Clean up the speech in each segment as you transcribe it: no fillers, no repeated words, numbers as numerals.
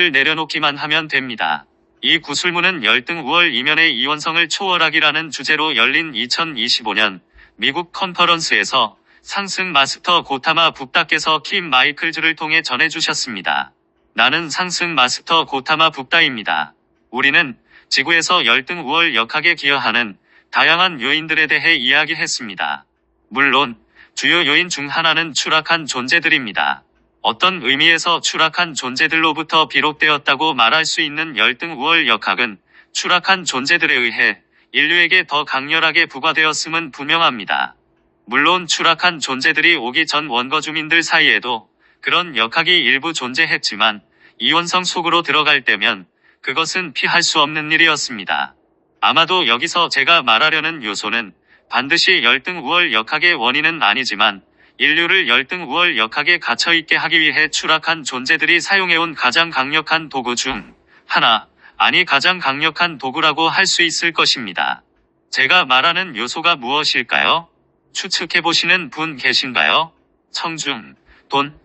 내려놓기만 하면 됩니다. 이 구술문은 열등 우월 이면의 이원성을 초월하기라는 주제로 열린 2025년 미국 컨퍼런스에서 상승 마스터 고타마 붓다께서 킴 마이클즈를 통해 전해주셨습니다. 나는 상승 마스터 고타마 붓다입니다. 우리는 지구에서 열등 우월 역학에 기여하는 다양한 요인들에 대해 이야기했습니다. 물론 주요 요인 중 하나는 추락한 존재들입니다. 어떤 의미에서 추락한 존재들로부터 비롯되었다고 말할 수 있는 열등 우월 역학은 추락한 존재들에 의해 인류에게 더 강렬하게 부과되었음은 분명합니다. 물론 추락한 존재들이 오기 전 원거 주민들 사이에도 그런 역학이 일부 존재했지만 이원성 속으로 들어갈 때면 그것은 피할 수 없는 일이었습니다. 아마도 여기서 제가 말하려는 요소는 반드시 열등 우월 역학의 원인은 아니지만 인류를 열등 우월 역학에 갇혀있게 하기 위해 추락한 존재들이 사용해온 가장 강력한 도구 중 하나, 아니 가장 강력한 도구라고 할 수 있을 것입니다. 제가 말하는 요소가 무엇일까요? 추측해보시는 분 계신가요? 청중, 돈?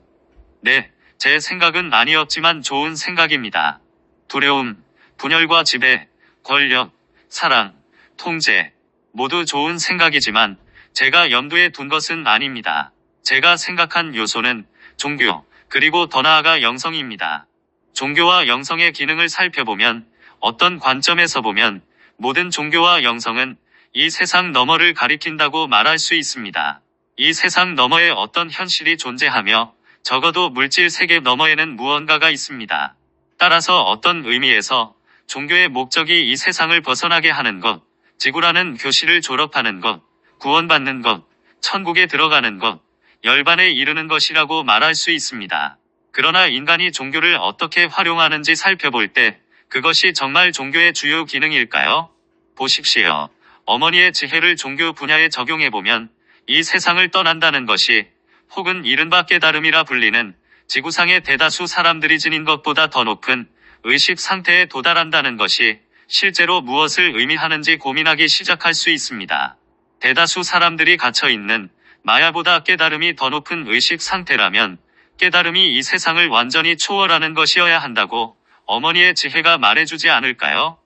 네, 제 생각은 아니었지만 좋은 생각입니다. 두려움, 분열과 지배, 권력, 사랑, 통제, 모두 좋은 생각이지만 제가 염두에 둔 것은 아닙니다. 제가 생각한 요소는 종교, 그리고 더 나아가 영성입니다. 종교와 영성의 기능을 살펴보면 어떤 관점에서 보면 모든 종교와 영성은 이 세상 너머를 가리킨다고 말할 수 있습니다. 이 세상 너머에 어떤 현실이 존재하며 적어도 물질 세계 너머에는 무언가가 있습니다. 따라서 어떤 의미에서 종교의 목적이 이 세상을 벗어나게 하는 것, 지구라는 교실을 졸업하는 것, 구원받는 것, 천국에 들어가는 것, 열반에 이르는 것이라고 말할 수 있습니다. 그러나 인간이 종교를 어떻게 활용하는지 살펴볼 때 그것이 정말 종교의 주요 기능일까요? 보십시오. 어머니의 지혜를 종교 분야에 적용해보면 이 세상을 떠난다는 것이 혹은 이른바 깨달음이라 불리는 지구상의 대다수 사람들이 지닌 것보다 더 높은 의식 상태에 도달한다는 것이 실제로 무엇을 의미하는지 고민하기 시작할 수 있습니다. 대다수 사람들이 갇혀있는 마야보다 깨달음이 더 높은 의식 상태라면 깨달음이 이 세상을 완전히 초월하는 것이어야 한다고 어머니의 지혜가 말해주지 않을까요?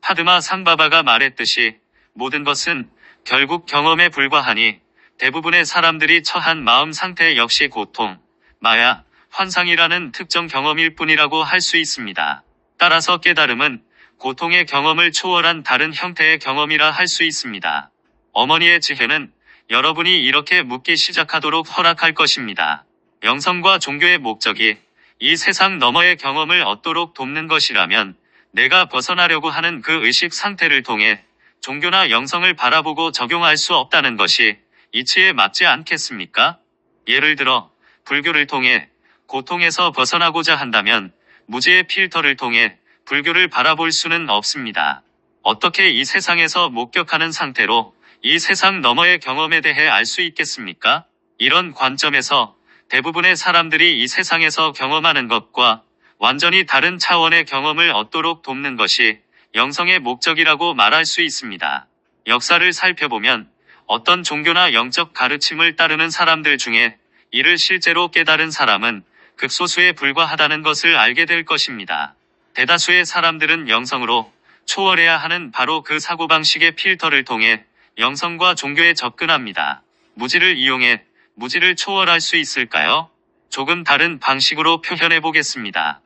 파드마 상바바가 말했듯이 모든 것은 결국 경험에 불과하니 대부분의 사람들이 처한 마음 상태 역시 고통, 마야, 환상이라는 특정 경험일 뿐이라고 할 수 있습니다. 따라서 깨달음은 고통의 경험을 초월한 다른 형태의 경험이라 할 수 있습니다. 어머니의 지혜는 여러분이 이렇게 묻기 시작하도록 허락할 것입니다. 영성과 종교의 목적이 이 세상 너머의 경험을 얻도록 돕는 것이라면 내가 벗어나려고 하는 그 의식 상태를 통해 종교나 영성을 바라보고 적용할 수 없다는 것이 이치에 맞지 않겠습니까? 예를 들어 불교를 통해 고통에서 벗어나고자 한다면 무지의 필터를 통해 불교를 바라볼 수는 없습니다. 어떻게 이 세상에서 목격하는 상태로 이 세상 너머의 경험에 대해 알 수 있겠습니까? 이런 관점에서 대부분의 사람들이 이 세상에서 경험하는 것과 완전히 다른 차원의 경험을 얻도록 돕는 것이 영성의 목적이라고 말할 수 있습니다. 역사를 살펴보면 어떤 종교나 영적 가르침을 따르는 사람들 중에 이를 실제로 깨달은 사람은 극소수에 불과하다는 것을 알게 될 것입니다. 대다수의 사람들은 영성으로 초월해야 하는 바로 그 사고방식의 필터를 통해 영성과 종교에 접근합니다. 무지를 이용해 무지를 초월할 수 있을까요? 조금 다른 방식으로 표현해 보겠습니다.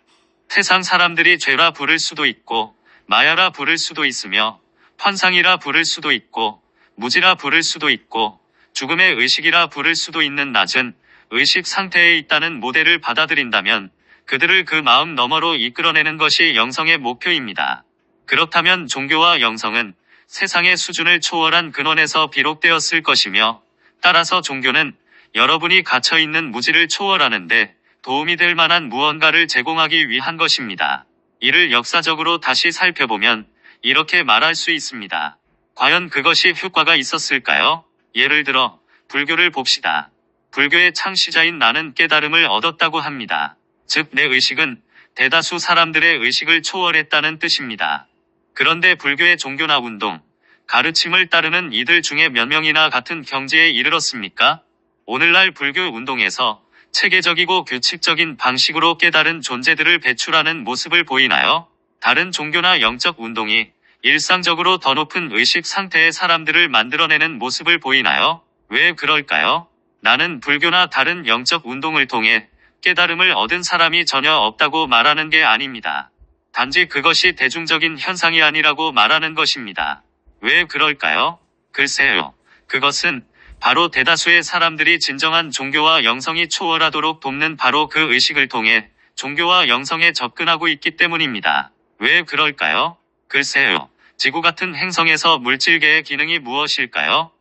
세상 사람들이 죄라 부를 수도 있고 마야라 부를 수도 있으며 환상이라 부를 수도 있고 무지라 부를 수도 있고 죽음의 의식이라 부를 수도 있는 낮은 의식 상태에 있다는 모델을 받아들인다면 그들을 그 마음 너머로 이끌어내는 것이 영성의 목표입니다. 그렇다면 종교와 영성은 세상의 수준을 초월한 근원에서 비롯되었을 것이며 따라서 종교는 여러분이 갇혀있는 무지를 초월하는데 도움이 될 만한 무언가를 제공하기 위한 것입니다. 이를 역사적으로 다시 살펴보면 이렇게 말할 수 있습니다. 과연 그것이 효과가 있었을까요? 예를 들어 불교를 봅시다. 불교의 창시자인 나는 깨달음을 얻었다고 합니다. 즉 내 의식은 대다수 사람들의 의식을 초월했다는 뜻입니다. 그런데 불교의 종교나 운동, 가르침을 따르는 이들 중에 몇 명이나 같은 경지에 이르렀습니까? 오늘날 불교 운동에서 체계적이고 규칙적인 방식으로 깨달은 존재들을 배출하는 모습을 보이나요? 다른 종교나 영적 운동이 일상적으로 더 높은 의식 상태의 사람들을 만들어내는 모습을 보이나요? 왜 그럴까요? 나는 불교나 다른 영적 운동을 통해 깨달음을 얻은 사람이 전혀 없다고 말하는 게 아닙니다. 단지 그것이 대중적인 현상이 아니라고 말하는 것입니다. 왜 그럴까요? 글쎄요. 그것은 바로 대다수의 사람들이 진정한 종교와 영성이 초월하도록 돕는 바로 그 의식을 통해 종교와 영성에 접근하고 있기 때문입니다. 왜 그럴까요? 글쎄요. 지구 같은 행성에서 물질계의 기능이 무엇일까요?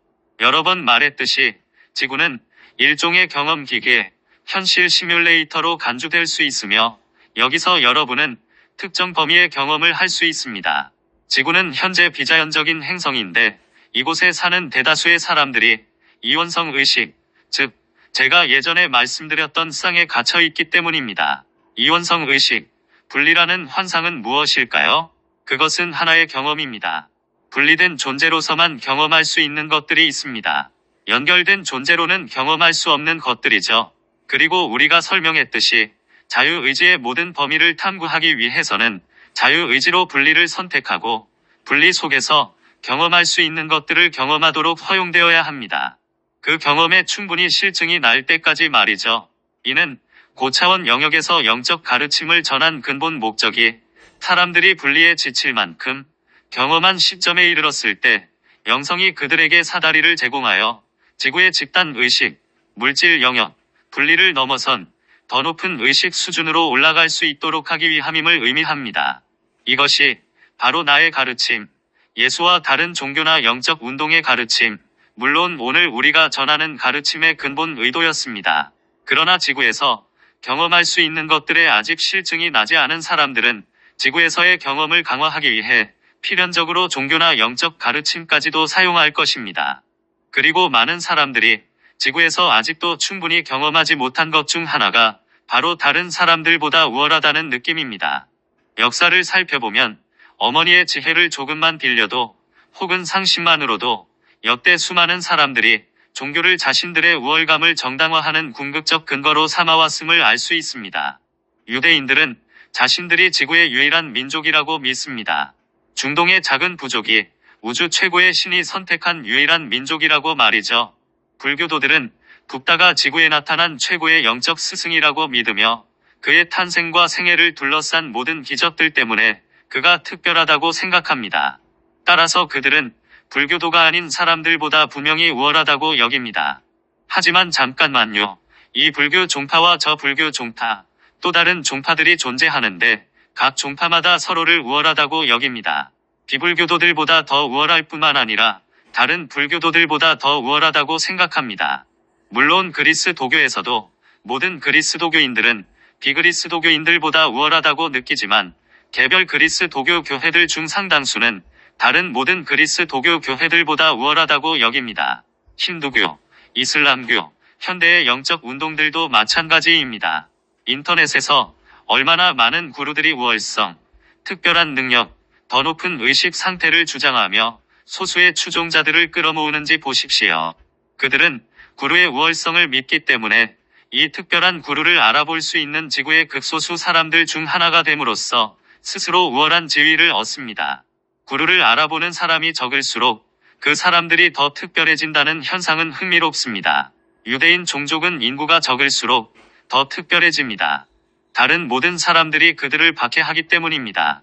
여러 번 말했듯이 지구는 일종의 경험 기계, 현실 시뮬레이터로 간주될 수 있으며 여기서 여러분은 특정 범위의 경험을 할 수 있습니다. 지구는 현재 비자연적인 행성인데 이곳에 사는 대다수의 사람들이 이원성 의식, 즉 제가 예전에 말씀드렸던 쌍에 갇혀 있기 때문입니다. 이원성 의식, 분리라는 환상은 무엇일까요? 그것은 하나의 경험입니다. 분리된 존재로서만 경험할 수 있는 것들이 있습니다. 연결된 존재로는 경험할 수 없는 것들이죠. 그리고 우리가 설명했듯이 자유의지의 모든 범위를 탐구하기 위해서는 자유의지로 분리를 선택하고 분리 속에서 경험할 수 있는 것들을 경험하도록 허용되어야 합니다. 그 경험에 충분히 실증이 날 때까지 말이죠. 이는 고차원 영역에서 영적 가르침을 전한 근본 목적이 사람들이 분리에 지칠 만큼 경험한 시점에 이르렀을 때 영성이 그들에게 사다리를 제공하여 지구의 집단 의식, 물질 영역, 분리를 넘어선 더 높은 의식 수준으로 올라갈 수 있도록 하기 위함임을 의미합니다. 이것이 바로 나의 가르침, 예수와 다른 종교나 영적 운동의 가르침, 물론 오늘 우리가 전하는 가르침의 근본 의도였습니다. 그러나 지구에서 경험할 수 있는 것들에 아직 실증이 나지 않은 사람들은 지구에서의 경험을 강화하기 위해 필연적으로 종교나 영적 가르침까지도 사용할 것입니다. 그리고 많은 사람들이 지구에서 아직도 충분히 경험하지 못한 것 중 하나가 바로 다른 사람들보다 우월하다는 느낌입니다. 역사를 살펴보면 어머니의 지혜를 조금만 빌려도 혹은 상식만으로도 역대 수많은 사람들이 종교를 자신들의 우월감을 정당화하는 궁극적 근거로 삼아왔음을 알 수 있습니다. 유대인들은 자신들이 지구의 유일한 민족이라고 믿습니다. 중동의 작은 부족이 우주 최고의 신이 선택한 유일한 민족이라고 말이죠. 불교도들은 붓다가 지구에 나타난 최고의 영적 스승이라고 믿으며 그의 탄생과 생애를 둘러싼 모든 기적들 때문에 그가 특별하다고 생각합니다. 따라서 그들은 불교도가 아닌 사람들보다 분명히 우월하다고 여깁니다. 하지만 잠깐만요. 이 불교 종파와 저 불교 종파, 또 다른 종파들이 존재하는데 각 종파마다 서로를 우월하다고 여깁니다. 비불교도들보다 더 우월할 뿐만 아니라 다른 불교도들보다 더 우월하다고 생각합니다. 물론 그리스도교에서도 모든 그리스도교인들은 비그리스도교인들보다 우월하다고 느끼지만 개별 그리스도교 교회들 중 상당수는 다른 모든 그리스도교 교회들보다 우월하다고 여깁니다. 힌두교, 이슬람교, 현대의 영적 운동들도 마찬가지입니다. 인터넷에서 얼마나 많은 구루들이 우월성, 특별한 능력, 더 높은 의식 상태를 주장하며 소수의 추종자들을 끌어모으는지 보십시오. 그들은 구루의 우월성을 믿기 때문에 이 특별한 구루를 알아볼 수 있는 지구의 극소수 사람들 중 하나가 됨으로써 스스로 우월한 지위를 얻습니다. 구루를 알아보는 사람이 적을수록 그 사람들이 더 특별해진다는 현상은 흥미롭습니다. 유대인 종족은 인구가 적을수록 더 특별해집니다. 다른 모든 사람들이 그들을 박해하기 때문입니다.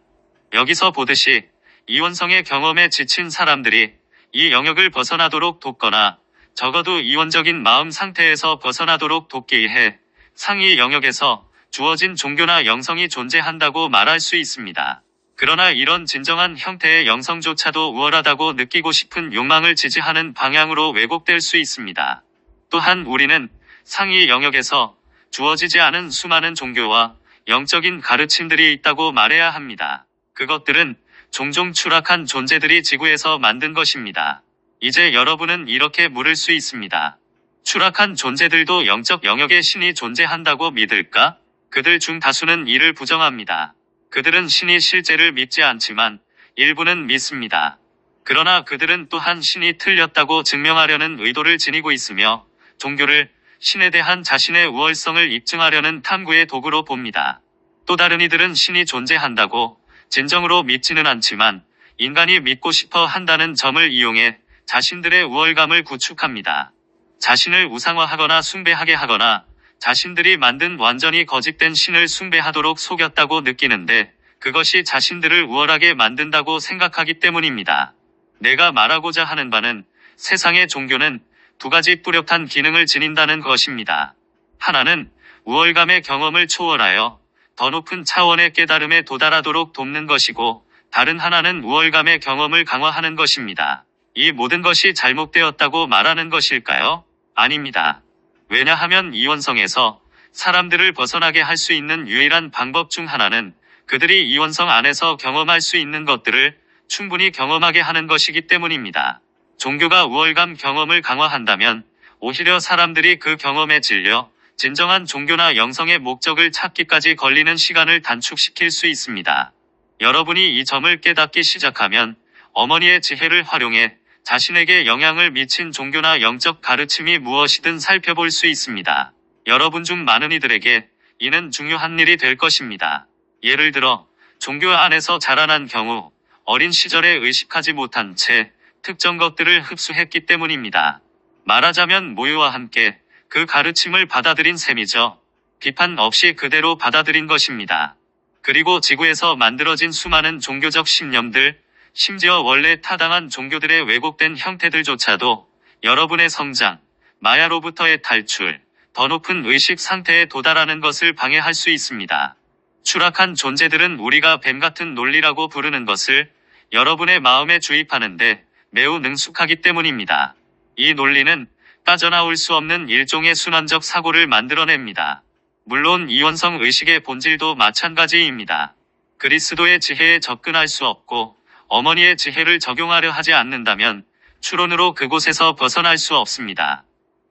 여기서 보듯이 이원성의 경험에 지친 사람들이 이 영역을 벗어나도록 돕거나 적어도 이원적인 마음 상태에서 벗어나도록 돕기 위해 상위 영역에서 주어진 종교나 영성이 존재한다고 말할 수 있습니다. 그러나 이런 진정한 형태의 영성조차도 우월하다고 느끼고 싶은 욕망을 지지하는 방향으로 왜곡될 수 있습니다. 또한 우리는 상위 영역에서 주어지지 않은 수많은 종교와 영적인 가르침들이 있다고 말해야 합니다. 그것들은 종종 추락한 존재들이 지구에서 만든 것입니다. 이제 여러분은 이렇게 물을 수 있습니다. 추락한 존재들도 영적 영역의 신이 존재한다고 믿을까? 그들 중 다수는 이를 부정합니다. 그들은 신이 실제를 믿지 않지만 일부는 믿습니다. 그러나 그들은 또한 신이 틀렸다고 증명하려는 의도를 지니고 있으며 종교를 신에 대한 자신의 우월성을 입증하려는 탐구의 도구로 봅니다. 또 다른 이들은 신이 존재한다고 진정으로 믿지는 않지만 인간이 믿고 싶어 한다는 점을 이용해 자신들의 우월감을 구축합니다. 자신을 우상화하거나 숭배하게 하거나 자신들이 만든 완전히 거짓된 신을 숭배하도록 속였다고 느끼는데 그것이 자신들을 우월하게 만든다고 생각하기 때문입니다. 내가 말하고자 하는 바는 세상의 종교는 두 가지 뚜렷한 기능을 지닌다는 것입니다. 하나는 우월감의 경험을 초월하여 더 높은 차원의 깨달음에 도달하도록 돕는 것이고 다른 하나는 우월감의 경험을 강화하는 것입니다. 이 모든 것이 잘못되었다고 말하는 것일까요? 아닙니다. 왜냐하면 이원성에서 사람들을 벗어나게 할 수 있는 유일한 방법 중 하나는 그들이 이원성 안에서 경험할 수 있는 것들을 충분히 경험하게 하는 것이기 때문입니다. 종교가 우월감 경험을 강화한다면 오히려 사람들이 그 경험에 질려 진정한 종교나 영성의 목적을 찾기까지 걸리는 시간을 단축시킬 수 있습니다. 여러분이 이 점을 깨닫기 시작하면 어머니의 지혜를 활용해 자신에게 영향을 미친 종교나 영적 가르침이 무엇이든 살펴볼 수 있습니다. 여러분 중 많은 이들에게 이는 중요한 일이 될 것입니다. 예를 들어 종교 안에서 자라난 경우 어린 시절에 의식하지 못한 채 특정 것들을 흡수했기 때문입니다. 말하자면 모유와 함께 그 가르침을 받아들인 셈이죠. 비판 없이 그대로 받아들인 것입니다. 그리고 지구에서 만들어진 수많은 종교적 신념들, 심지어 원래 타당한 종교들의 왜곡된 형태들조차도 여러분의 성장, 마야로부터의 탈출, 더 높은 의식 상태에 도달하는 것을 방해할 수 있습니다. 추락한 존재들은 우리가 뱀 같은 논리라고 부르는 것을 여러분의 마음에 주입하는데 매우 능숙하기 때문입니다. 이 논리는 빠져나올 수 없는 일종의 순환적 사고를 만들어냅니다. 물론 이원성 의식의 본질도 마찬가지입니다. 그리스도의 지혜에 접근할 수 없고 어머니의 지혜를 적용하려 하지 않는다면 추론으로 그곳에서 벗어날 수 없습니다.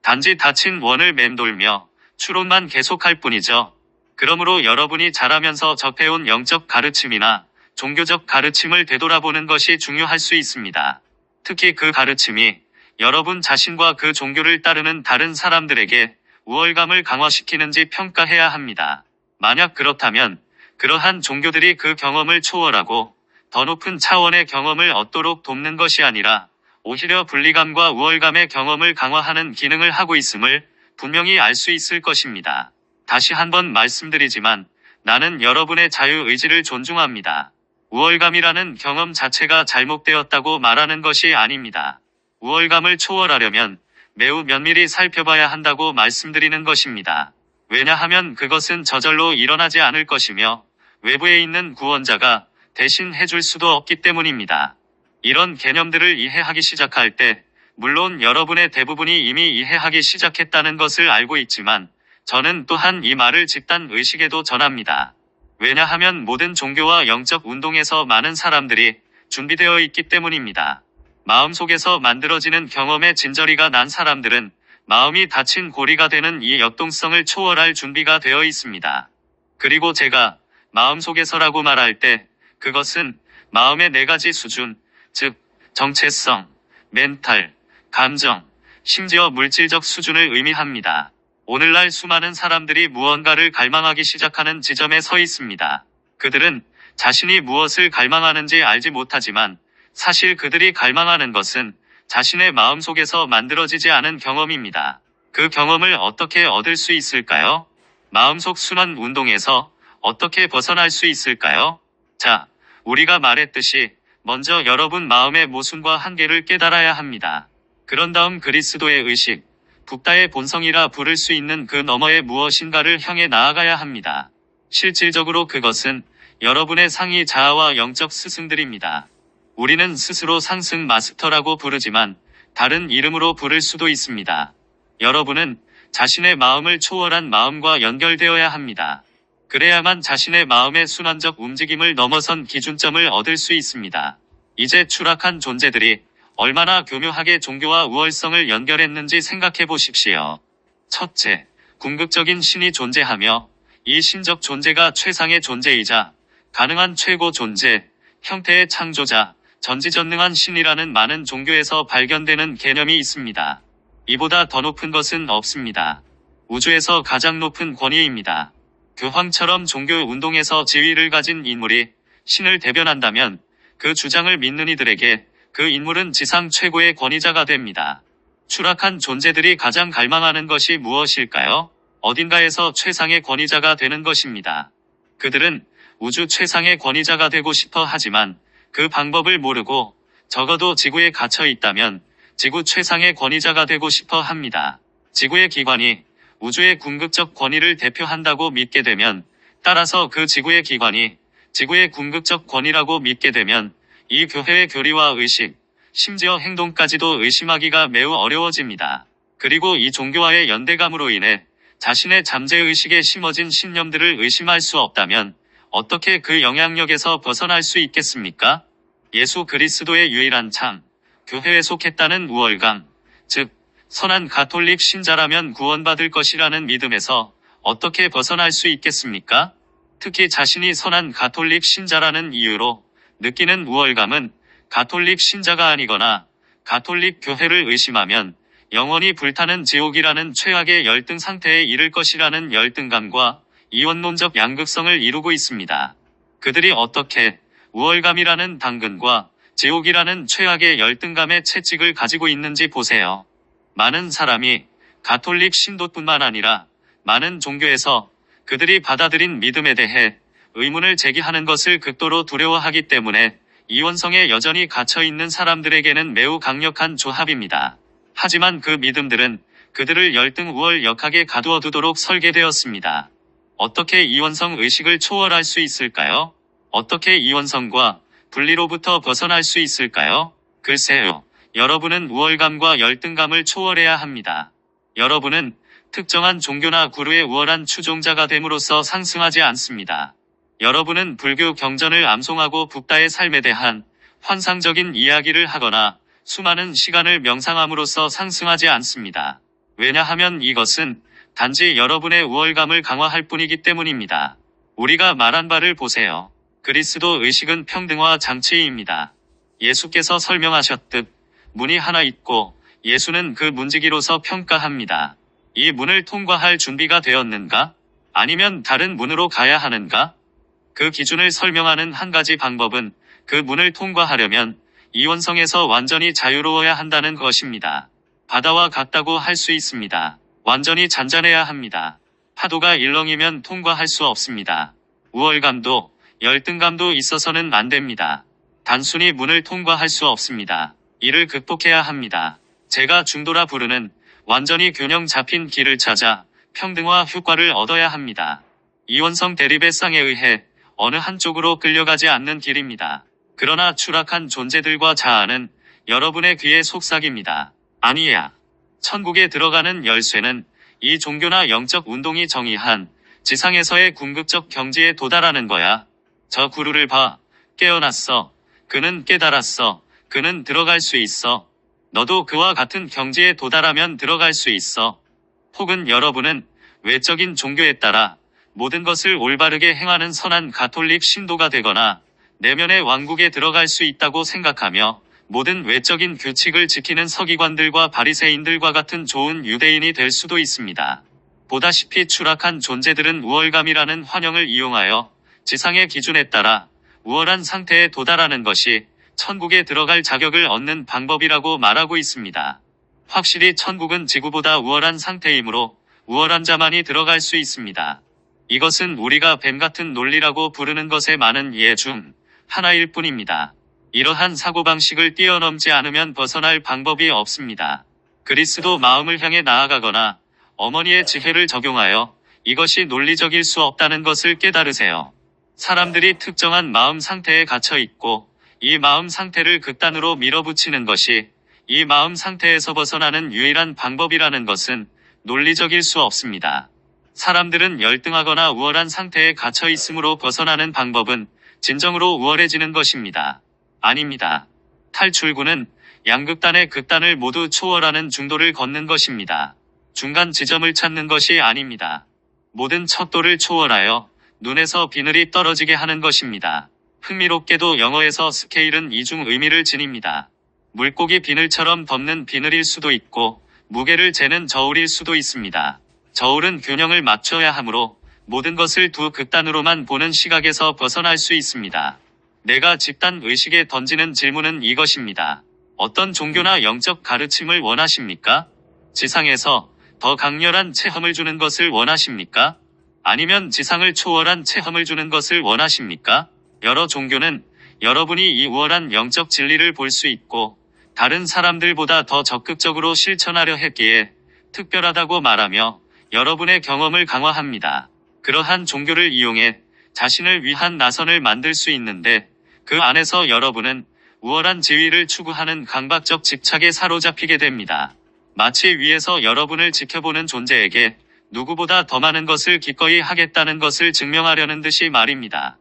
단지 닫힌 원을 맴돌며 추론만 계속할 뿐이죠. 그러므로 여러분이 자라면서 접해온 영적 가르침이나 종교적 가르침을 되돌아보는 것이 중요할 수 있습니다. 특히 그 가르침이 여러분 자신과 그 종교를 따르는 다른 사람들에게 우월감을 강화시키는지 평가해야 합니다. 만약 그렇다면 그러한 종교들이 그 경험을 초월하고 더 높은 차원의 경험을 얻도록 돕는 것이 아니라 오히려 분리감과 우월감의 경험을 강화하는 기능을 하고 있음을 분명히 알 수 있을 것입니다. 다시 한번 말씀드리지만 나는 여러분의 자유의지를 존중합니다. 우월감이라는 경험 자체가 잘못되었다고 말하는 것이 아닙니다. 우월감을 초월하려면 매우 면밀히 살펴봐야 한다고 말씀드리는 것입니다. 왜냐하면 그것은 저절로 일어나지 않을 것이며 외부에 있는 구원자가 대신 해줄 수도 없기 때문입니다. 이런 개념들을 이해하기 시작할 때 물론 여러분의 대부분이 이미 이해하기 시작했다는 것을 알고 있지만 저는 또한 이 말을 집단 의식에도 전합니다. 왜냐하면 모든 종교와 영적 운동에서 많은 사람들이 준비되어 있기 때문입니다. 마음속에서 만들어지는 경험의 진저리가 난 사람들은 마음이 닫힌 고리가 되는 이 역동성을 초월할 준비가 되어 있습니다. 그리고 제가 마음속에서라고 말할 때 그것은 마음의 네 가지 수준, 즉 정체성, 멘탈, 감정, 심지어 물질적 수준을 의미합니다. 오늘날 수많은 사람들이 무언가를 갈망하기 시작하는 지점에 서 있습니다. 그들은 자신이 무엇을 갈망하는지 알지 못하지만 사실 그들이 갈망하는 것은 자신의 마음속에서 만들어지지 않은 경험입니다. 그 경험을 어떻게 얻을 수 있을까요? 마음속 순환 운동에서 어떻게 벗어날 수 있을까요? 자, 우리가 말했듯이 먼저 여러분 마음의 모순과 한계를 깨달아야 합니다. 그런 다음 그리스도의 의식, 붓다의 본성이라 부를 수 있는 그 너머의 무엇인가를 향해 나아가야 합니다. 실질적으로 그것은 여러분의 상위 자아와 영적 스승들입니다. 우리는 스스로 상승 마스터라고 부르지만 다른 이름으로 부를 수도 있습니다. 여러분은 자신의 마음을 초월한 마음과 연결되어야 합니다. 그래야만 자신의 마음의 순환적 움직임을 넘어선 기준점을 얻을 수 있습니다. 이제 추락한 존재들이 얼마나 교묘하게 종교와 우월성을 연결했는지 생각해 보십시오. 첫째, 궁극적인 신이 존재하며 이 신적 존재가 최상의 존재이자 가능한 최고 존재, 형태의 창조자, 전지전능한 신이라는 많은 종교에서 발견되는 개념이 있습니다. 이보다 더 높은 것은 없습니다. 우주에서 가장 높은 권위입니다. 교황처럼 종교 운동에서 지위를 가진 인물이 신을 대변한다면 그 주장을 믿는 이들에게 그 인물은 지상 최고의 권위자가 됩니다. 추락한 존재들이 가장 갈망하는 것이 무엇일까요? 어딘가에서 최상의 권위자가 되는 것입니다. 그들은 우주 최상의 권위자가 되고 싶어 하지만 그 방법을 모르고 적어도 지구에 갇혀 있다면 지구 최상의 권위자가 되고 싶어 합니다. 지구의 기관이 우주의 궁극적 권위를 대표한다고 믿게 되면, 따라서 그 지구의 기관이 지구의 궁극적 권위라고 믿게 되면 이 교회의 교리와 의식, 심지어 행동까지도 의심하기가 매우 어려워집니다. 그리고 이 종교와의 연대감으로 인해 자신의 잠재의식에 심어진 신념들을 의심할 수 없다면 어떻게 그 영향력에서 벗어날 수 있겠습니까? 예수 그리스도의 유일한 참, 교회에 속했다는 우월감, 즉 선한 가톨릭 신자라면 구원받을 것이라는 믿음에서 어떻게 벗어날 수 있겠습니까? 특히 자신이 선한 가톨릭 신자라는 이유로 느끼는 우월감은 가톨릭 신자가 아니거나 가톨릭 교회를 의심하면 영원히 불타는 지옥이라는 최악의 열등 상태에 이를 것이라는 열등감과 이원론적 양극성을 이루고 있습니다. 그들이 어떻게 우월감이라는 당근과 지옥이라는 최악의 열등감의 채찍을 가지고 있는지 보세요. 많은 사람이 가톨릭 신도뿐만 아니라 많은 종교에서 그들이 받아들인 믿음에 대해 의문을 제기하는 것을 극도로 두려워하기 때문에 이원성에 여전히 갇혀 있는 사람들에게는 매우 강력한 조합입니다. 하지만 그 믿음들은 그들을 열등 우월 역학에 가두어 두도록 설계되었습니다. 어떻게 이원성 의식을 초월할 수 있을까요? 어떻게 이원성과 분리로부터 벗어날 수 있을까요? 글쎄요. 여러분은 우월감과 열등감을 초월해야 합니다. 여러분은 특정한 종교나 구루의 우월한 추종자가 됨으로써 상승하지 않습니다. 여러분은 불교 경전을 암송하고 붓다의 삶에 대한 환상적인 이야기를 하거나 수많은 시간을 명상함으로써 상승하지 않습니다. 왜냐하면 이것은 단지 여러분의 우월감을 강화할 뿐이기 때문입니다. 우리가 말한 바를 보세요. 그리스도 의식은 평등화 장치입니다. 예수께서 설명하셨듯 문이 하나 있고 예수는 그 문지기로서 평가합니다. 이 문을 통과할 준비가 되었는가? 아니면 다른 문으로 가야 하는가? 그 기준을 설명하는 한 가지 방법은 그 문을 통과하려면 이원성에서 완전히 자유로워야 한다는 것입니다. 바다와 같다고 할 수 있습니다. 완전히 잔잔해야 합니다. 파도가 일렁이면 통과할 수 없습니다. 우월감도 열등감도 있어서는 안 됩니다. 단순히 문을 통과할 수 없습니다. 이를 극복해야 합니다. 제가 중도라 부르는 완전히 균형 잡힌 길을 찾아 평등화 효과를 얻어야 합니다. 이원성 대립의 쌍에 의해 어느 한쪽으로 끌려가지 않는 길입니다. 그러나 추락한 존재들과 자아는 여러분의 귀에 속삭입니다. 아니야. 천국에 들어가는 열쇠는 이 종교나 영적 운동이 정의한 지상에서의 궁극적 경지에 도달하는 거야. 저 구루를 봐. 깨어났어. 그는 깨달았어. 그는 들어갈 수 있어. 너도 그와 같은 경지에 도달하면 들어갈 수 있어. 혹은 여러분은 외적인 종교에 따라 모든 것을 올바르게 행하는 선한 가톨릭 신도가 되거나 내면의 왕국에 들어갈 수 있다고 생각하며 모든 외적인 규칙을 지키는 서기관들과 바리새인들과 같은 좋은 유대인이 될 수도 있습니다. 보다시피 추락한 존재들은 우월감이라는 환영을 이용하여 지상의 기준에 따라 우월한 상태에 도달하는 것이 천국에 들어갈 자격을 얻는 방법이라고 말하고 있습니다. 확실히 천국은 지구보다 우월한 상태이므로 우월한 자만이 들어갈 수 있습니다. 이것은 우리가 뱀 같은 논리라고 부르는 것의 많은 예 중 하나일 뿐입니다. 이러한 사고방식을 뛰어넘지 않으면 벗어날 방법이 없습니다. 그리스도 마음을 향해 나아가거나 어머니의 지혜를 적용하여 이것이 논리적일 수 없다는 것을 깨달으세요. 사람들이 특정한 마음 상태에 갇혀 있고 이 마음 상태를 극단으로 밀어붙이는 것이 이 마음 상태에서 벗어나는 유일한 방법이라는 것은 논리적일 수 없습니다. 사람들은 열등하거나 우월한 상태에 갇혀 있으므로 벗어나는 방법은 진정으로 우월해지는 것입니다. 아닙니다. 탈출구는 양극단의 극단을 모두 초월하는 중도를 걷는 것입니다. 중간 지점을 찾는 것이 아닙니다. 모든 척도를 초월하여 눈에서 비늘이 떨어지게 하는 것입니다. 흥미롭게도 영어에서 스케일은 이중 의미를 지닙니다. 물고기 비늘처럼 덮는 비늘일 수도 있고 무게를 재는 저울일 수도 있습니다. 저울은 균형을 맞춰야 하므로 모든 것을 두 극단으로만 보는 시각에서 벗어날 수 있습니다. 내가 집단 의식에 던지는 질문은 이것입니다. 어떤 종교나 영적 가르침을 원하십니까? 지상에서 더 강렬한 체험을 주는 것을 원하십니까? 아니면 지상을 초월한 체험을 주는 것을 원하십니까? 여러 종교는 여러분이 이 우월한 영적 진리를 볼 수 있고 다른 사람들보다 더 적극적으로 실천하려 했기에 특별하다고 말하며 여러분의 경험을 강화합니다. 그러한 종교를 이용해 자신을 위한 나선을 만들 수 있는데 그 안에서 여러분은 우월한 지위를 추구하는 강박적 집착에 사로잡히게 됩니다. 마치 위에서 여러분을 지켜보는 존재에게 누구보다 더 많은 것을 기꺼이 하겠다는 것을 증명하려는 듯이 말입니다.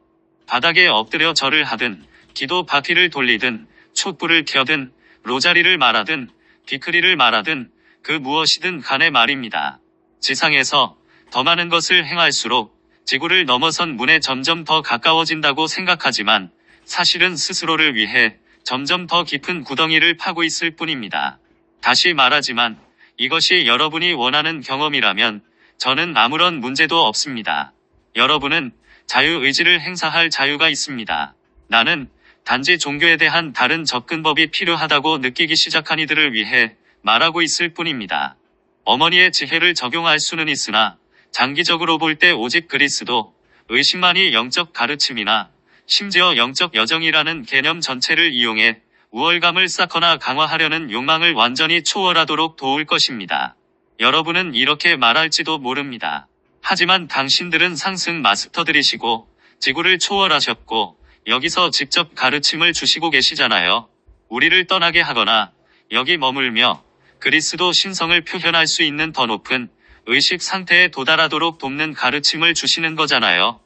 바닥에 엎드려 절을 하든 기도 바퀴를 돌리든 촛불을 켜든 로자리를 말하든 비크리를 말하든 그 무엇이든 간에 말입니다. 지상에서 더 많은 것을 행할수록 지구를 넘어선 문에 점점 더 가까워진다고 생각하지만 사실은 스스로를 위해 점점 더 깊은 구덩이를 파고 있을 뿐입니다. 다시 말하지만 이것이 여러분이 원하는 경험이라면 저는 아무런 문제도 없습니다. 여러분은 자유의지를 행사할 자유가 있습니다. 나는 단지 종교에 대한 다른 접근법이 필요하다고 느끼기 시작한 이들을 위해 말하고 있을 뿐입니다. 어머니의 지혜를 적용할 수는 있으나 장기적으로 볼 때 오직 그리스도, 의식만이 영적 가르침이나 심지어 영적 여정이라는 개념 전체를 이용해 우월감을 쌓거나 강화하려는 욕망을 완전히 초월하도록 도울 것입니다. 여러분은 이렇게 말할지도 모릅니다. 하지만 당신들은 상승 마스터들이시고 지구를 초월하셨고 여기서 직접 가르침을 주시고 계시잖아요. 우리를 떠나게 하거나 여기 머물며 그리스도 신성을 표현할 수 있는 더 높은 의식 상태에 도달하도록 돕는 가르침을 주시는 거잖아요.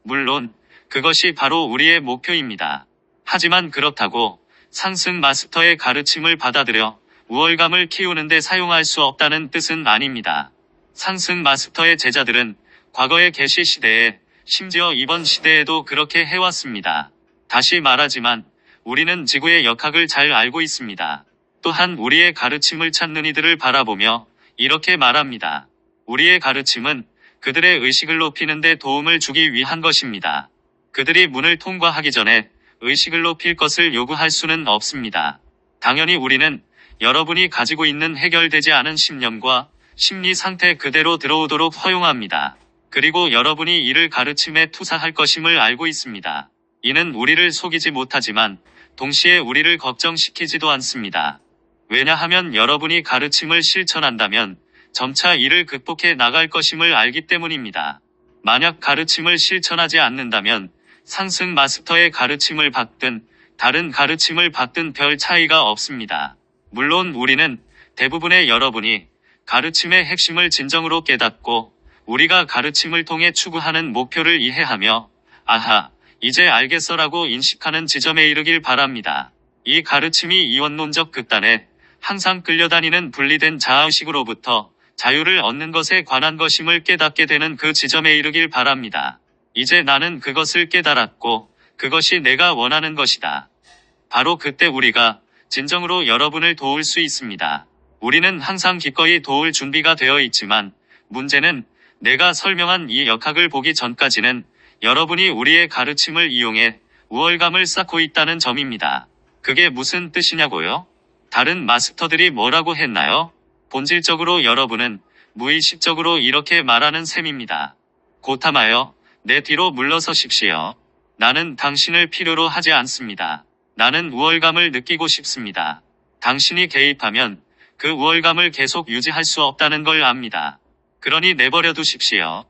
물론 그것이 바로 우리의 목표입니다. 하지만 그렇다고 상승 마스터의 가르침을 받아들여 우월감을 키우는 데 사용할 수 없다는 뜻은 아닙니다. 상승 마스터의 제자들은 과거의 계시 시대에 심지어 이번 시대에도 그렇게 해왔습니다. 다시 말하지만 우리는 지구의 역학을 잘 알고 있습니다. 또한 우리의 가르침을 찾는 이들을 바라보며 이렇게 말합니다. 우리의 가르침은 그들의 의식을 높이는 데 도움을 주기 위한 것입니다. 그들이 문을 통과하기 전에 의식을 높일 것을 요구할 수는 없습니다. 당연히 우리는 여러분이 가지고 있는 해결되지 않은 신념과 심리 상태 그대로 들어오도록 허용합니다. 그리고 여러분이 이를 가르침에 투사할 것임을 알고 있습니다. 이는 우리를 속이지 못하지만 동시에 우리를 걱정시키지도 않습니다. 왜냐하면 여러분이 가르침을 실천한다면 점차 이를 극복해 나갈 것임을 알기 때문입니다. 만약 가르침을 실천하지 않는다면 상승 마스터의 가르침을 받든 다른 가르침을 받든 별 차이가 없습니다. 물론 우리는 대부분의 여러분이 가르침의 핵심을 진정으로 깨닫고 우리가 가르침을 통해 추구하는 목표를 이해하며 아하, 이제 알겠어라고 인식하는 지점에 이르길 바랍니다. 이 가르침이 이원론적 극단에 항상 끌려다니는 분리된 자아의식으로부터 자유를 얻는 것에 관한 것임을 깨닫게 되는 그 지점에 이르길 바랍니다. 이제 나는 그것을 깨달았고 그것이 내가 원하는 것이다. 바로 그때 우리가 진정으로 여러분을 도울 수 있습니다. 우리는 항상 기꺼이 도울 준비가 되어 있지만 문제는 내가 설명한 이 역학을 보기 전까지는 여러분이 우리의 가르침을 이용해 우월감을 쌓고 있다는 점입니다. 그게 무슨 뜻이냐고요? 다른 마스터들이 뭐라고 했나요? 본질적으로 여러분은 무의식적으로 이렇게 말하는 셈입니다. 고타마여, 내 뒤로 물러서십시오. 나는 당신을 필요로 하지 않습니다. 나는 우월감을 느끼고 싶습니다. 당신이 개입하면 그 우월감을 계속 유지할 수 없다는 걸 압니다. 그러니 내버려 두십시오.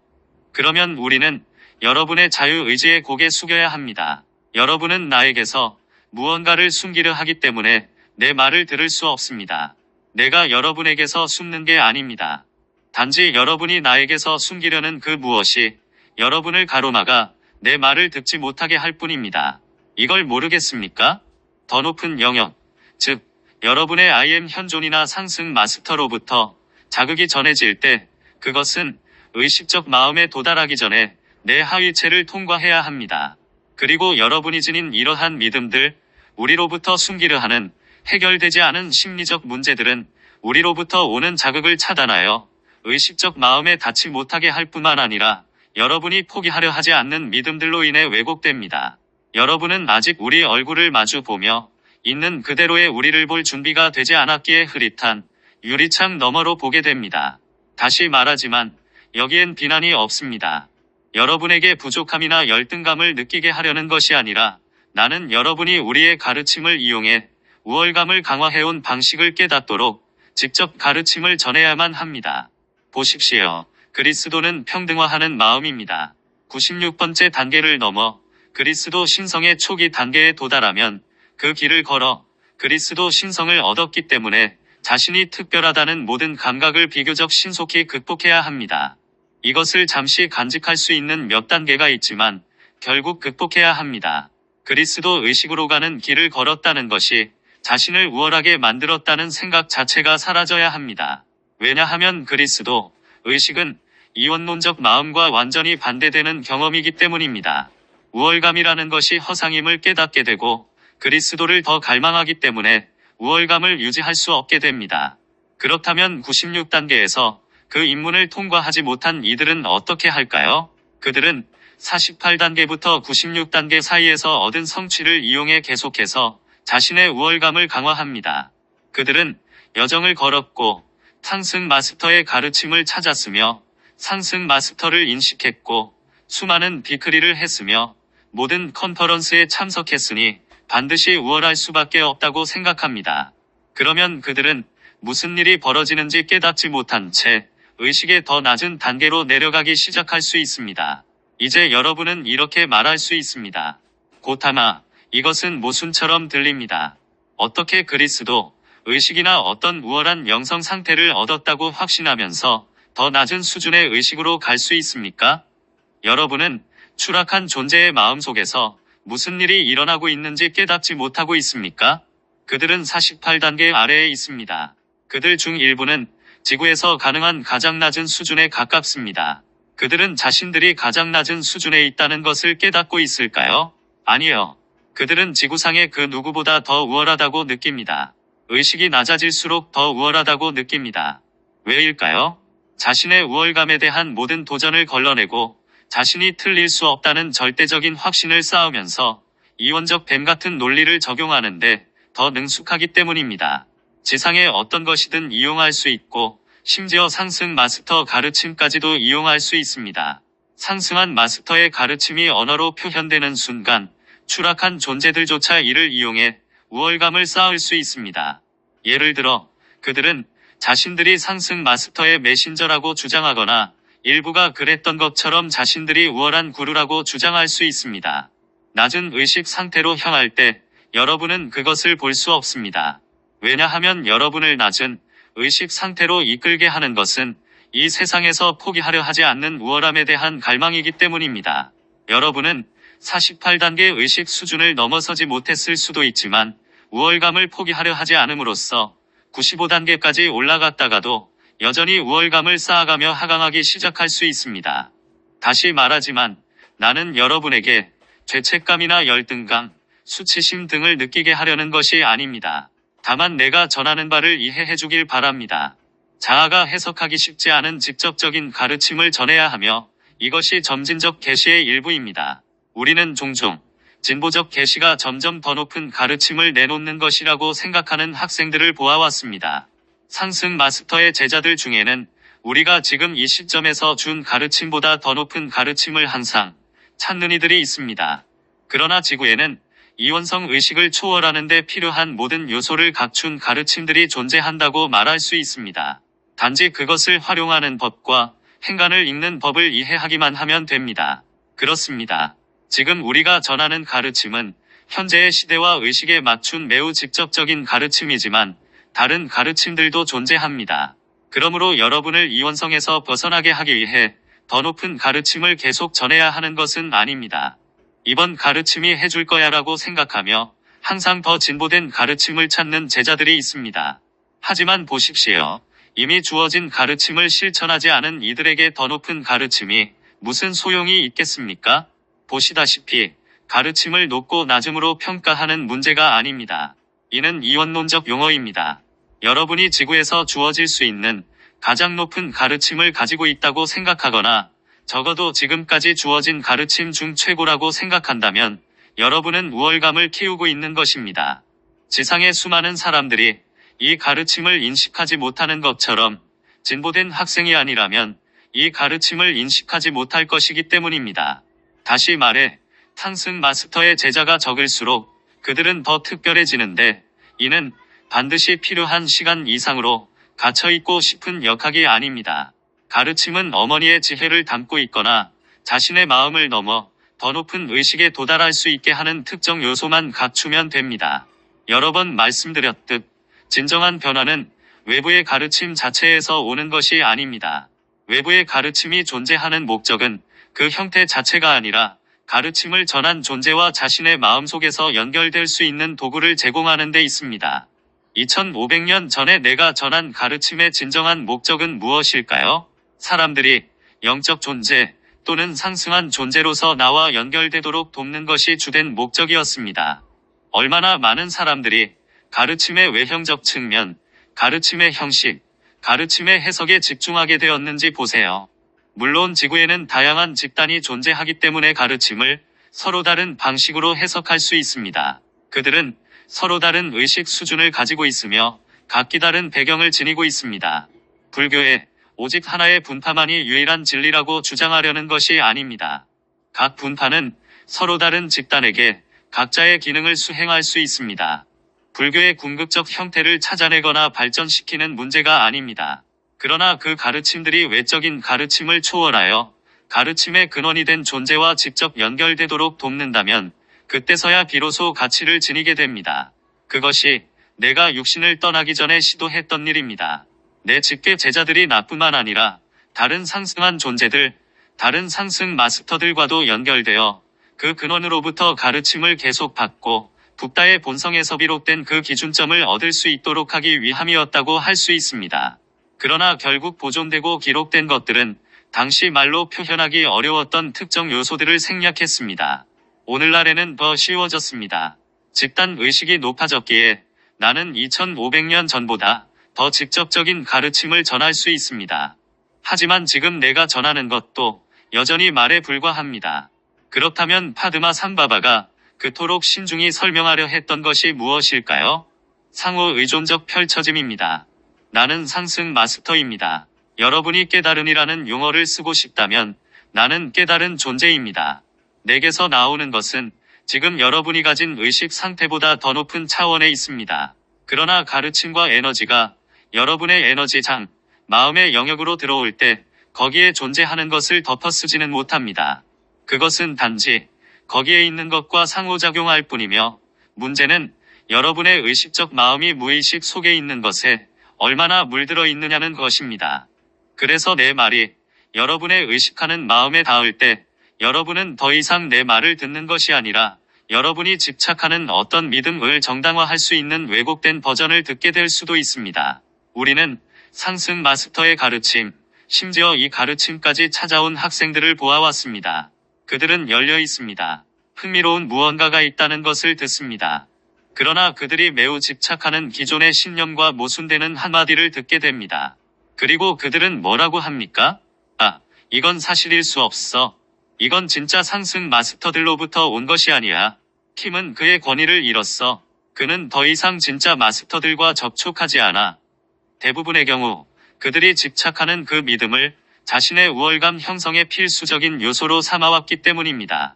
그러면 우리는 여러분의 자유의지에 고개 숙여야 합니다. 여러분은 나에게서 무언가를 숨기려 하기 때문에 내 말을 들을 수 없습니다. 내가 여러분에게서 숨는 게 아닙니다. 단지 여러분이 나에게서 숨기려는 그 무엇이 여러분을 가로막아 내 말을 듣지 못하게 할 뿐입니다. 이걸 모르겠습니까? 더 높은 영역, 즉 여러분의 I am 현존이나 상승 마스터로부터 자극이 전해질 때 그것은 의식적 마음에 도달하기 전에 내 하위체를 통과해야 합니다. 그리고 여러분이 지닌 이러한 믿음들, 우리로부터 숨기려 하는 해결되지 않은 심리적 문제들은 우리로부터 오는 자극을 차단하여 의식적 마음에 닿지 못하게 할 뿐만 아니라 여러분이 포기하려 하지 않는 믿음들로 인해 왜곡됩니다. 여러분은 아직 우리 얼굴을 마주 보며 있는 그대로의 우리를 볼 준비가 되지 않았기에 흐릿한 유리창 너머로 보게 됩니다. 다시 말하지만 여기엔 비난이 없습니다. 여러분에게 부족함이나 열등감을 느끼게 하려는 것이 아니라 나는 여러분이 우리의 가르침을 이용해 우월감을 강화해온 방식을 깨닫도록 직접 가르침을 전해야만 합니다. 보십시오. 그리스도는 평등화하는 마음입니다. 96번째 단계를 넘어 그리스도 신성의 초기 단계에 도달하면 그 길을 걸어 그리스도 신성을 얻었기 때문에 자신이 특별하다는 모든 감각을 비교적 신속히 극복해야 합니다. 이것을 잠시 간직할 수 있는 몇 단계가 있지만 결국 극복해야 합니다. 그리스도 의식으로 가는 길을 걸었다는 것이 자신을 우월하게 만들었다는 생각 자체가 사라져야 합니다. 왜냐하면 그리스도 의식은 이원론적 마음과 완전히 반대되는 경험이기 때문입니다. 우월감이라는 것이 허상임을 깨닫게 되고 그리스도를 더 갈망하기 때문에 우월감을 유지할 수 없게 됩니다. 그렇다면 96단계에서 그 입문을 통과하지 못한 이들은 어떻게 할까요? 그들은 48단계부터 96단계 사이에서 얻은 성취를 이용해 계속해서 자신의 우월감을 강화합니다. 그들은 여정을 걸었고 상승 마스터의 가르침을 찾았으며 상승 마스터를 인식했고 수많은 비크리를 했으며 모든 컨퍼런스에 참석했으니 반드시 우월할 수밖에 없다고 생각합니다. 그러면 그들은 무슨 일이 벌어지는지 깨닫지 못한 채 의식의 더 낮은 단계로 내려가기 시작할 수 있습니다. 이제 여러분은 이렇게 말할 수 있습니다. 고타마, 이것은 모순처럼 들립니다. 어떻게 그리스도, 의식이나 어떤 우월한 영성 상태를 얻었다고 확신하면서 더 낮은 수준의 의식으로 갈 수 있습니까? 여러분은 추락한 존재의 마음속에서 무슨 일이 일어나고 있는지 깨닫지 못하고 있습니까? 그들은 48단계 아래에 있습니다. 그들 중 일부는 지구에서 가능한 가장 낮은 수준에 가깝습니다. 그들은 자신들이 가장 낮은 수준에 있다는 것을 깨닫고 있을까요? 아니요. 그들은 지구상의 그 누구보다 더 우월하다고 느낍니다. 의식이 낮아질수록 더 우월하다고 느낍니다. 왜일까요? 자신의 우월감에 대한 모든 도전을 걸러내고 자신이 틀릴 수 없다는 절대적인 확신을 쌓으면서 이원적 뱀 같은 논리를 적용하는데 더 능숙하기 때문입니다. 지상의 어떤 것이든 이용할 수 있고 심지어 상승 마스터 가르침까지도 이용할 수 있습니다. 상승한 마스터의 가르침이 언어로 표현되는 순간 추락한 존재들조차 이를 이용해 우월감을 쌓을 수 있습니다. 예를 들어 그들은 자신들이 상승 마스터의 메신저라고 주장하거나 일부가 그랬던 것처럼 자신들이 우월한 구루라고 주장할 수 있습니다. 낮은 의식 상태로 향할 때 여러분은 그것을 볼 수 없습니다. 왜냐하면 여러분을 낮은 의식 상태로 이끌게 하는 것은 이 세상에서 포기하려 하지 않는 우월함에 대한 갈망이기 때문입니다. 여러분은 48단계 의식 수준을 넘어서지 못했을 수도 있지만 우월감을 포기하려 하지 않음으로써 95단계까지 올라갔다가도 여전히 우월감을 쌓아가며 하강하기 시작할 수 있습니다. 다시 말하지만 나는 여러분에게 죄책감이나 열등감, 수치심 등을 느끼게 하려는 것이 아닙니다. 다만 내가 전하는 바를 이해해 주길 바랍니다. 자아가 해석하기 쉽지 않은 직접적인 가르침을 전해야 하며 이것이 점진적 계시의 일부입니다. 우리는 종종 진보적 계시가 점점 더 높은 가르침을 내놓는 것이라고 생각하는 학생들을 보아왔습니다. 상승 마스터의 제자들 중에는 우리가 지금 이 시점에서 준 가르침보다 더 높은 가르침을 항상 찾는 이들이 있습니다. 그러나 지구에는 이원성 의식을 초월하는 데 필요한 모든 요소를 갖춘 가르침들이 존재한다고 말할 수 있습니다. 단지 그것을 활용하는 법과 행간을 읽는 법을 이해하기만 하면 됩니다. 그렇습니다. 지금 우리가 전하는 가르침은 현재의 시대와 의식에 맞춘 매우 직접적인 가르침이지만 다른 가르침들도 존재합니다. 그러므로 여러분을 이원성에서 벗어나게 하기 위해 더 높은 가르침을 계속 전해야 하는 것은 아닙니다. 이번 가르침이 해줄 거야 라고 생각하며 항상 더 진보된 가르침을 찾는 제자들이 있습니다. 하지만 보십시오. 이미 주어진 가르침을 실천하지 않은 이들에게 더 높은 가르침이 무슨 소용이 있겠습니까? 보시다시피 가르침을 높고 낮음으로 평가하는 문제가 아닙니다. 이는 이원론적 용어입니다. 여러분이 지구에서 주어질 수 있는 가장 높은 가르침을 가지고 있다고 생각하거나 적어도 지금까지 주어진 가르침 중 최고라고 생각한다면 여러분은 우월감을 키우고 있는 것입니다. 지상의 수많은 사람들이 이 가르침을 인식하지 못하는 것처럼 진보된 학생이 아니라면 이 가르침을 인식하지 못할 것이기 때문입니다. 다시 말해 탕승 마스터의 제자가 적을수록 그들은 더 특별해지는데 이는 반드시 필요한 시간 이상으로 갇혀있고 싶은 역학이 아닙니다. 가르침은 어머니의 지혜를 담고 있거나 자신의 마음을 넘어 더 높은 의식에 도달할 수 있게 하는 특정 요소만 갖추면 됩니다. 여러 번 말씀드렸듯 진정한 변화는 외부의 가르침 자체에서 오는 것이 아닙니다. 외부의 가르침이 존재하는 목적은 그 형태 자체가 아니라 가르침을 전한 존재와 자신의 마음속에서 연결될 수 있는 도구를 제공하는 데 있습니다. 2500년 전에 내가 전한 가르침의 진정한 목적은 무엇일까요? 사람들이 영적 존재 또는 상승한 존재로서 나와 연결되도록 돕는 것이 주된 목적이었습니다. 얼마나 많은 사람들이 가르침의 외형적 측면, 가르침의 형식, 가르침의 해석에 집중하게 되었는지 보세요. 물론 지구에는 다양한 집단이 존재하기 때문에 가르침을 서로 다른 방식으로 해석할 수 있습니다. 그들은 서로 다른 의식 수준을 가지고 있으며 각기 다른 배경을 지니고 있습니다. 불교에 오직 하나의 분파만이 유일한 진리라고 주장하려는 것이 아닙니다. 각 분파는 서로 다른 집단에게 각자의 기능을 수행할 수 있습니다. 불교의 궁극적 형태를 찾아내거나 발전시키는 문제가 아닙니다. 그러나 그 가르침들이 외적인 가르침을 초월하여 가르침의 근원이 된 존재와 직접 연결되도록 돕는다면 그때서야 비로소 가치를 지니게 됩니다. 그것이 내가 육신을 떠나기 전에 시도했던 일입니다. 내 직계 제자들이 나뿐만 아니라 다른 상승한 존재들, 다른 상승 마스터들과도 연결되어 그 근원으로부터 가르침을 계속 받고 붓다의 본성에서 비롯된 그 기준점을 얻을 수 있도록 하기 위함이었다고 할 수 있습니다. 그러나 결국 보존되고 기록된 것들은 당시 말로 표현하기 어려웠던 특정 요소들을 생략했습니다. 오늘날에는 더 쉬워졌습니다. 집단 의식이 높아졌기에 나는 2500년 전보다 더 직접적인 가르침을 전할 수 있습니다. 하지만 지금 내가 전하는 것도 여전히 말에 불과합니다. 그렇다면 파드마 상바바가 그토록 신중히 설명하려 했던 것이 무엇일까요? 상호 의존적 펼쳐짐입니다. 나는 상승 마스터입니다. 여러분이 깨달음이라는 용어를 쓰고 싶다면 나는 깨달은 존재입니다. 내게서 나오는 것은 지금 여러분이 가진 의식 상태보다 더 높은 차원에 있습니다. 그러나 가르침과 에너지가 여러분의 에너지장, 마음의 영역으로 들어올 때 거기에 존재하는 것을 덮어쓰지는 못합니다. 그것은 단지 거기에 있는 것과 상호작용할 뿐이며 문제는 여러분의 의식적 마음이 무의식 속에 있는 것에 얼마나 물들어 있느냐는 것입니다. 그래서 내 말이 여러분의 의식하는 마음에 닿을 때 여러분은 더 이상 내 말을 듣는 것이 아니라 여러분이 집착하는 어떤 믿음을 정당화할 수 있는 왜곡된 버전을 듣게 될 수도 있습니다. 우리는 상승 마스터의 가르침, 심지어 이 가르침까지 찾아온 학생들을 보아왔습니다. 그들은 열려 있습니다. 흥미로운 무언가가 있다는 것을 듣습니다. 그러나 그들이 매우 집착하는 기존의 신념과 모순되는 한마디를 듣게 됩니다. 그리고 그들은 뭐라고 합니까? 이건 사실일 수 없어. 이건 진짜 상승 마스터들로부터 온 것이 아니야. 킴은 그의 권위를 잃었어. 그는 더 이상 진짜 마스터들과 접촉하지 않아. 대부분의 경우 그들이 집착하는 그 믿음을 자신의 우월감 형성의 필수적인 요소로 삼아왔기 때문입니다.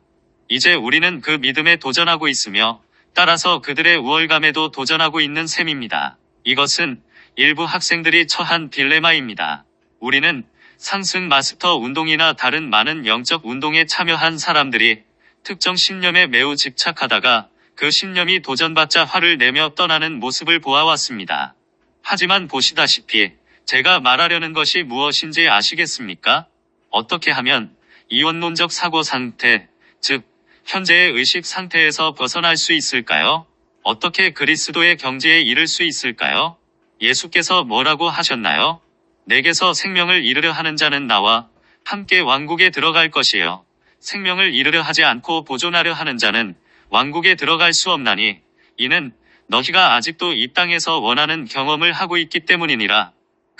이제 우리는 그 믿음에 도전하고 있으며 따라서 그들의 우월감에도 도전하고 있는 셈입니다. 이것은 일부 학생들이 처한 딜레마입니다. 우리는 상승 마스터 운동이나 다른 많은 영적 운동에 참여한 사람들이 특정 신념에 매우 집착하다가 그 신념이 도전받자 화를 내며 떠나는 모습을 보아왔습니다. 하지만 보시다시피 제가 말하려는 것이 무엇인지 아시겠습니까? 어떻게 하면 이원론적 사고 상태, 즉 현재의 의식 상태에서 벗어날 수 있을까요? 어떻게 그리스도의 경지에 이를 수 있을까요? 예수께서 뭐라고 하셨나요? 내게서 생명을 이르려 하는 자는 나와 함께 왕국에 들어갈 것이요. 생명을 이르려 하지 않고 보존하려 하는 자는 왕국에 들어갈 수 없나니 이는 너희가 아직도 이 땅에서 원하는 경험을 하고 있기 때문이니라.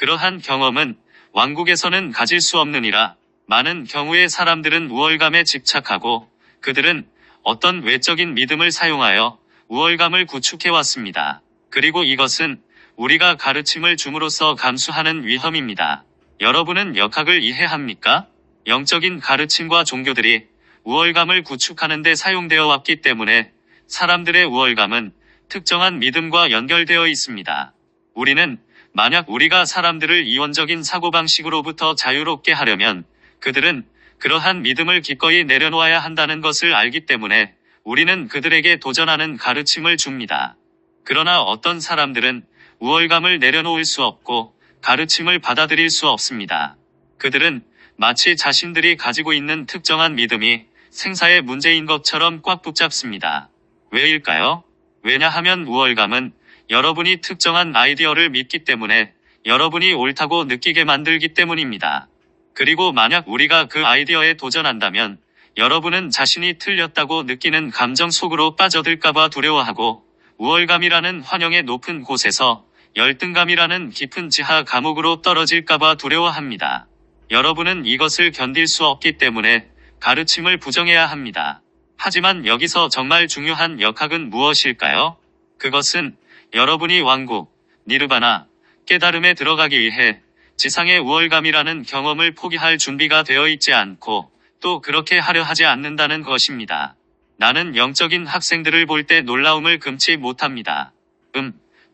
그러한 경험은 왕국에서는 가질 수 없느니라. 많은 경우의 사람들은 우월감에 집착하고 그들은 어떤 외적인 믿음을 사용하여 우월감을 구축해왔습니다. 그리고 이것은 우리가 가르침을 줌으로써 감수하는 위험입니다. 여러분은 역학을 이해합니까? 영적인 가르침과 종교들이 우월감을 구축하는 데 사용되어 왔기 때문에 사람들의 우월감은 특정한 믿음과 연결되어 있습니다. 우리는 만약 우리가 사람들을 이원적인 사고방식으로부터 자유롭게 하려면 그들은 그러한 믿음을 기꺼이 내려놓아야 한다는 것을 알기 때문에 우리는 그들에게 도전하는 가르침을 줍니다. 그러나 어떤 사람들은 우월감을 내려놓을 수 없고 가르침을 받아들일 수 없습니다. 그들은 마치 자신들이 가지고 있는 특정한 믿음이 생사의 문제인 것처럼 꽉 붙잡습니다. 왜일까요? 왜냐하면 우월감은 여러분이 특정한 아이디어를 믿기 때문에 여러분이 옳다고 느끼게 만들기 때문입니다. 그리고 만약 우리가 그 아이디어에 도전한다면 여러분은 자신이 틀렸다고 느끼는 감정 속으로 빠져들까봐 두려워하고 우월감이라는 환영의 높은 곳에서 열등감이라는 깊은 지하 감옥으로 떨어질까봐 두려워합니다. 여러분은 이것을 견딜 수 없기 때문에 가르침을 부정해야 합니다. 하지만 여기서 정말 중요한 역학은 무엇일까요? 그것은 여러분이 왕국, 니르바나, 깨달음에 들어가기 위해 지상의 우월감이라는 경험을 포기할 준비가 되어 있지 않고 또 그렇게 하려 하지 않는다는 것입니다. 나는 영적인 학생들을 볼 때 놀라움을 금치 못합니다.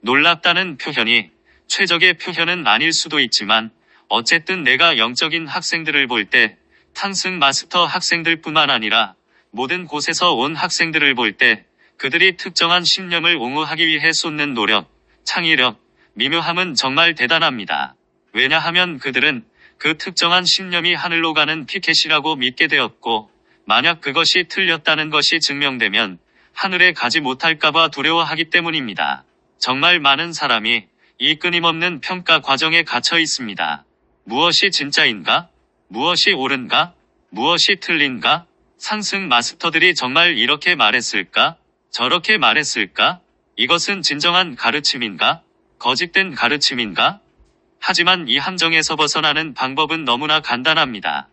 놀랍다는 표현이 최적의 표현은 아닐 수도 있지만 어쨌든 내가 영적인 학생들을 볼 때 탕승 마스터 학생들뿐만 아니라 모든 곳에서 온 학생들을 볼 때 그들이 특정한 신념을 옹호하기 위해 쏟는 노력, 창의력, 미묘함은 정말 대단합니다. 왜냐하면 그들은 그 특정한 신념이 하늘로 가는 피켓이라고 믿게 되었고 만약 그것이 틀렸다는 것이 증명되면 하늘에 가지 못할까봐 두려워하기 때문입니다. 정말 많은 사람이 이 끊임없는 평가 과정에 갇혀 있습니다. 무엇이 진짜인가? 무엇이 옳은가? 무엇이 틀린가? 상승 마스터들이 정말 이렇게 말했을까? 저렇게 말했을까? 이것은 진정한 가르침인가? 거짓된 가르침인가? 하지만 이 함정에서 벗어나는 방법은 너무나 간단합니다.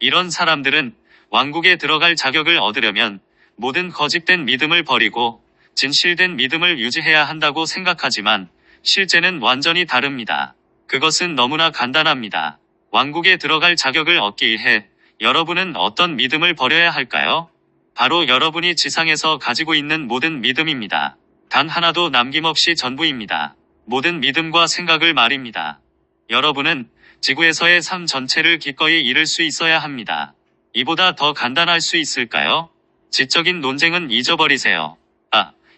이런 사람들은 왕국에 들어갈 자격을 얻으려면 모든 거짓된 믿음을 버리고 진실된 믿음을 유지해야 한다고 생각하지만 실제는 완전히 다릅니다. 그것은 너무나 간단합니다. 왕국에 들어갈 자격을 얻기 위해 여러분은 어떤 믿음을 버려야 할까요? 바로 여러분이 지상에서 가지고 있는 모든 믿음입니다. 단 하나도 남김없이 전부입니다. 모든 믿음과 생각을 말입니다. 여러분은 지구에서의 삶 전체를 기꺼이 잃을 수 있어야 합니다. 이보다 더 간단할 수 있을까요? 지적인 논쟁은 잊어버리세요.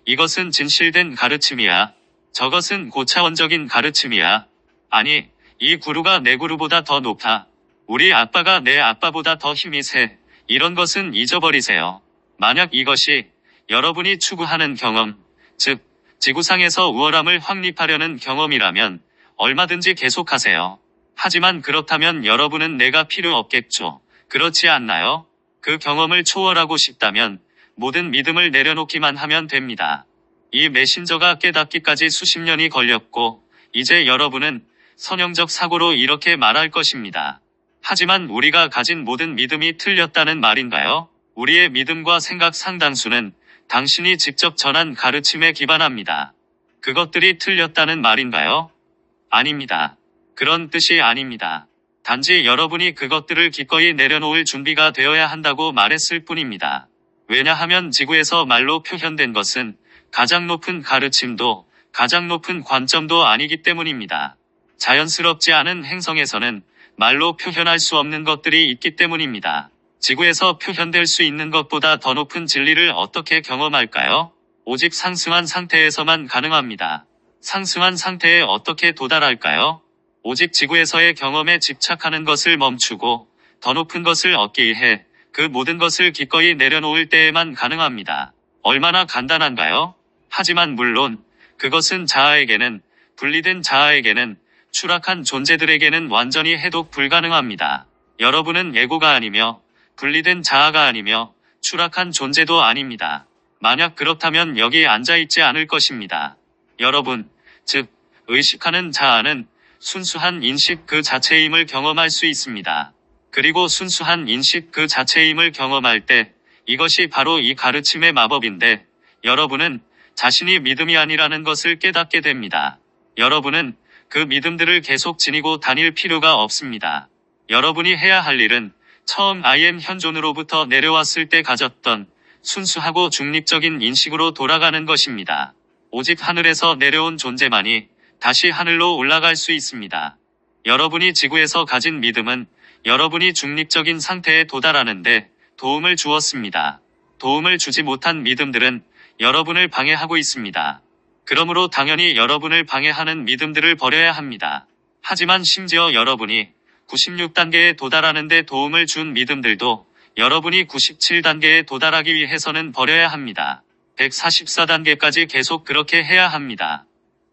이것은 진실된 가르침이야. 저것은 고차원적인 가르침이야. 아니, 이 구루가 내 구루보다 더 높아. 우리 아빠가 내 아빠보다 더 힘이 세. 이런 것은 잊어버리세요. 만약 이것이 여러분이 추구하는 경험, 즉 지구상에서 우월함을 확립하려는 경험이라면 얼마든지 계속하세요. 하지만 그렇다면 여러분은 내가 필요 없겠죠. 그렇지 않나요? 그 경험을 초월하고 싶다면 모든 믿음을 내려놓기만 하면 됩니다. 이 메신저가 깨닫기까지 수십 년이 걸렸고 이제 여러분은 선형적 사고로 이렇게 말할 것입니다. 하지만 우리가 가진 모든 믿음이 틀렸다는 말인가요? 우리의 믿음과 생각 상당수는 당신이 직접 전한 가르침에 기반합니다. 그것들이 틀렸다는 말인가요? 아닙니다. 그런 뜻이 아닙니다. 단지 여러분이 그것들을 기꺼이 내려놓을 준비가 되어야 한다고 말했을 뿐입니다. 왜냐하면 지구에서 말로 표현된 것은 가장 높은 가르침도 가장 높은 관점도 아니기 때문입니다. 자연스럽지 않은 행성에서는 말로 표현할 수 없는 것들이 있기 때문입니다. 지구에서 표현될 수 있는 것보다 더 높은 진리를 어떻게 경험할까요? 오직 상승한 상태에서만 가능합니다. 상승한 상태에 어떻게 도달할까요? 오직 지구에서의 경험에 집착하는 것을 멈추고 더 높은 것을 얻기 위해 그 모든 것을 기꺼이 내려놓을 때에만 가능합니다. 얼마나 간단한가요? 하지만 물론 그것은 자아에게는, 분리된 자아에게는, 추락한 존재들에게는 완전히 해독 불가능합니다. 여러분은 에고가 아니며 분리된 자아가 아니며 추락한 존재도 아닙니다. 만약 그렇다면 여기 앉아있지 않을 것입니다. 여러분, 즉 의식하는 자아는 순수한 인식 그 자체임을 경험할 수 있습니다. 그리고 순수한 인식 그 자체임을 경험할 때 이것이 바로 이 가르침의 마법인데 여러분은 자신이 믿음이 아니라는 것을 깨닫게 됩니다. 여러분은 그 믿음들을 계속 지니고 다닐 필요가 없습니다. 여러분이 해야 할 일은 처음 I am 현존으로부터 내려왔을 때 가졌던 순수하고 중립적인 인식으로 돌아가는 것입니다. 오직 하늘에서 내려온 존재만이 다시 하늘로 올라갈 수 있습니다. 여러분이 지구에서 가진 믿음은 여러분이 중립적인 상태에 도달하는데 도움을 주었습니다. 도움을 주지 못한 믿음들은 여러분을 방해하고 있습니다. 그러므로 당연히 여러분을 방해하는 믿음들을 버려야 합니다. 하지만 심지어 여러분이 96단계에 도달하는데 도움을 준 믿음들도 여러분이 97단계에 도달하기 위해서는 버려야 합니다. 144단계까지 계속 그렇게 해야 합니다.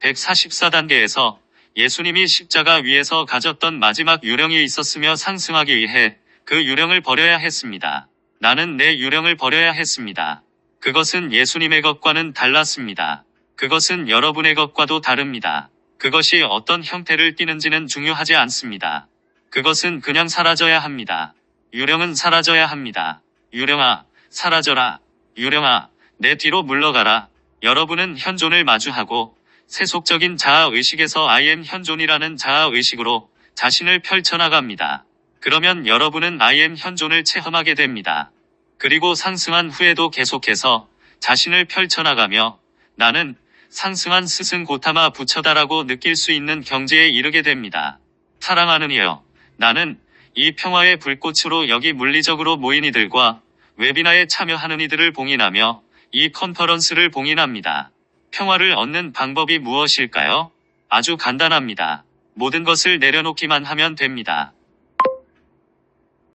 144단계에서 예수님이 십자가 위에서 가졌던 마지막 유령이 있었으며 상승하기 위해 그 유령을 버려야 했습니다. 나는 내 유령을 버려야 했습니다. 그것은 예수님의 것과는 달랐습니다. 그것은 여러분의 것과도 다릅니다. 그것이 어떤 형태를 띠는지는 중요하지 않습니다. 그것은 그냥 사라져야 합니다. 유령은 사라져야 합니다. 유령아, 사라져라. 유령아, 내 뒤로 물러가라. 여러분은 현존을 마주하고 세속적인 자아의식에서 I am 현존이라는 자아의식으로 자신을 펼쳐나갑니다. 그러면 여러분은 I am 현존을 체험하게 됩니다. 그리고 상승한 후에도 계속해서 자신을 펼쳐나가며 나는 상승한 스승 고타마 부처다라고 느낄 수 있는 경지에 이르게 됩니다. 사랑하는 이여, 나는 이 평화의 불꽃으로 여기 물리적으로 모인 이들과 웨비나에 참여하는 이들을 봉인하며 이 컨퍼런스를 봉인합니다. 평화를 얻는 방법이 무엇일까요? 아주 간단합니다. 모든 것을 내려놓기만 하면 됩니다.